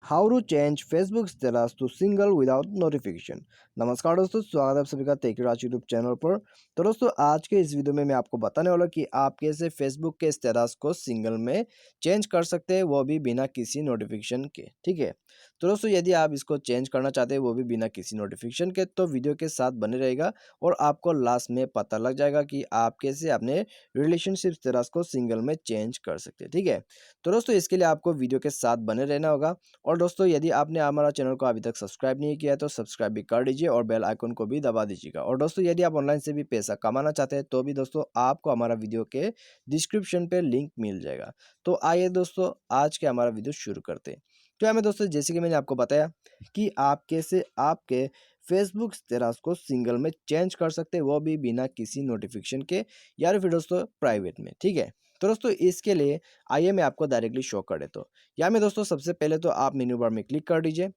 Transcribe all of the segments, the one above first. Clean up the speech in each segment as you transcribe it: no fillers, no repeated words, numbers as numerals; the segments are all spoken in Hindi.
How to change Facebook status to single without notification. नमस्कार दोस्तों, स्वागत है आप सभी का टेकराज यूट्यूब चैनल पर। तो दोस्तों, आज के इस वीडियो में मैं आपको बताने वाला हूं कि आप कैसे फेसबुक के स्टेटस को सिंगल में चेंज कर सकते हैं, वो भी बिना किसी नोटिफिकेशन के। ठीक है, तो दोस्तों यदि आप इसको चेंज करना चाहते हैं वो भी बिना किसी नोटिफिकेशन के, तो वीडियो के साथ बने रहेगा और आपको लास्ट में पता लग जाएगा कि आप कैसे अपने रिलेशनशिप स्टेटस को सिंगल में चेंज कर सकते हैं। ठीक है, तो दोस्तों इसके लिए आपको वीडियो के साथ बने रहना होगा। और दोस्तों यदि आपने हमारा चैनल को अभी तक सब्सक्राइब नहीं किया है तो सब्सक्राइब भी कर दीजिए और बेल आइकन को भी दबा दीजिएगा। और दोस्तों यदि आप ऑनलाइन से भी पैसा कमाना चाहते हैं तो भी दोस्तों आपको हमारा वीडियो के डिस्क्रिप्शन पे लिंक मिल जाएगा। तो आइए दोस्तों आज के हमारा वीडियो शुरू करते हैं। तो हमें दोस्तों जैसे कि मैंने आपको बताया कि आप कैसे आपके फेसबुक स्टेटस को सिंगल में चेंज कर सकते हैं, वो भी बिना किसी नोटिफिकेशन के या फिर दोस्तों प्राइवेट में। ठीक है, तो दोस्तों इसके लिए आइए मैं आपको डायरेक्टली शो कर देता हूँ। यहाँ में दोस्तों सबसे पहले तो आप मेन्यू बार में क्लिक कर दीजिए।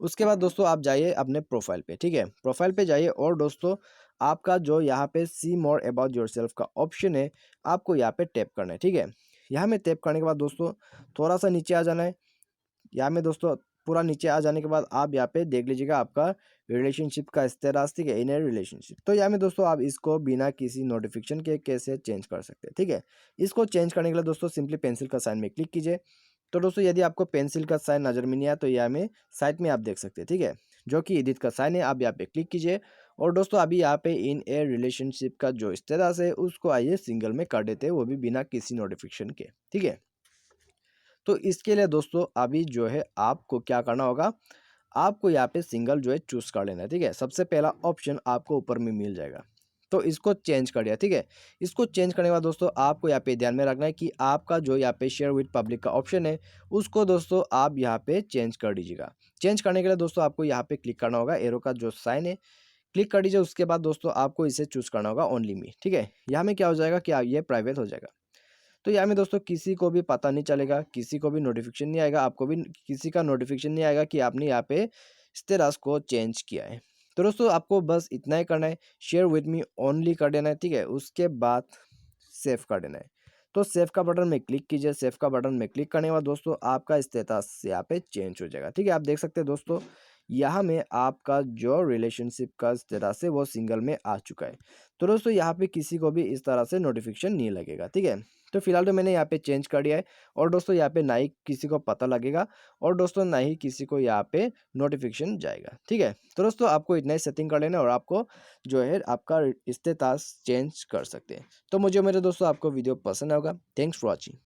उसके बाद दोस्तों आप जाइए अपने प्रोफाइल पे। ठीक है, प्रोफाइल पे जाइए और दोस्तों आपका जो यहाँ पे सी मोर अबाउट योरसेल्फ का ऑप्शन है, आपको यहाँ पे टैप करना है। ठीक है, यहाँ में टैप करने के बाद दोस्तों थोड़ा सा नीचे आ जाना है। यहाँ में दोस्तों पूरा नीचे आ जाने के बाद आप यहाँ पे देख लीजिएगा आपका रिलेशनशिप का स्टेटस। ठीक है, इन ए रिलेशनशिप। तो यहाँ में दोस्तों आप इसको बिना किसी नोटिफिकेशन के कैसे चेंज कर सकते हैं। ठीक है, इसको चेंज करने के लिए दोस्तों सिंपली पेंसिल का साइन में क्लिक कीजिए। तो दोस्तों यदि आपको पेंसिल का साइन नजर में नहीं आया तो यहाँ में साइड में आप देख सकते हैं। ठीक है, जो कि एडिट का साइन है, आप यहाँ पे क्लिक कीजिए। और दोस्तों अभी यहाँ पे इन ए रिलेशनशिप का जो स्टेटस है उसको आइए सिंगल में कर देते हैं, वो भी बिना किसी नोटिफिकेशन के। ठीक है, तो इसके लिए दोस्तों अभी जो है आपको क्या करना होगा, आपको यहाँ पे सिंगल जो है चूज कर लेना है। ठीक है, सबसे पहला ऑप्शन आपको ऊपर में मिल जाएगा, तो इसको चेंज कर दिया। ठीक है, इसको चेंज करने के बाद दोस्तों आपको यहाँ पे ध्यान में रखना है कि आपका जो यहाँ पे शेयर विद पब्लिक का ऑप्शन है उसको दोस्तों आप यहाँ पे चेंज कर दीजिएगा। चेंज करने के लिए दोस्तों आपको यहाँ पे क्लिक करना होगा, एरो का जो साइन है क्लिक कर दीजिए। उसके बाद दोस्तों आपको इसे चूज करना होगा ओनली मी। ठीक है, यहाँ में क्या हो जाएगा कि ये प्राइवेट हो जाएगा। तो यहाँ में दोस्तों किसी को भी पता नहीं चलेगा, किसी को भी नोटिफिकेशन नहीं आएगा, आपको भी किसी का नोटिफिकेशन नहीं आएगा कि आपने यहाँ पे स्टेटस को चेंज किया है। तो दोस्तों आपको बस इतना ही करना है, शेयर विद मी ओनली कर देना है। ठीक है, उसके बाद सेव कर देना है। तो सेव का बटन में क्लिक कीजिए। सेव का बटन में क्लिक करने के बाद दोस्तों आपका स्टेटस यहाँ पे चेंज हो जाएगा। ठीक है, आप देख सकते हैं दोस्तों यहाँ में आपका जो रिलेशनशिप का स्टेटस है वो सिंगल में आ चुका है। तो दोस्तों यहाँ पे किसी को भी इस तरह से नोटिफिकेशन नहीं लगेगा। ठीक है, तो फिलहाल तो मैंने यहाँ पे चेंज कर दिया है और दोस्तों यहाँ पे ना ही किसी को पता लगेगा और दोस्तों ना ही किसी को यहाँ पे नोटिफिकेशन जाएगा। ठीक है, तो दोस्तों आपको इतना ही सेटिंग कर लेना और आपको जो है आपका स्टेटस चेंज कर सकते हैं। तो मुझे मेरे दोस्तों आपको वीडियो पसंद होगा। Thanks for watching.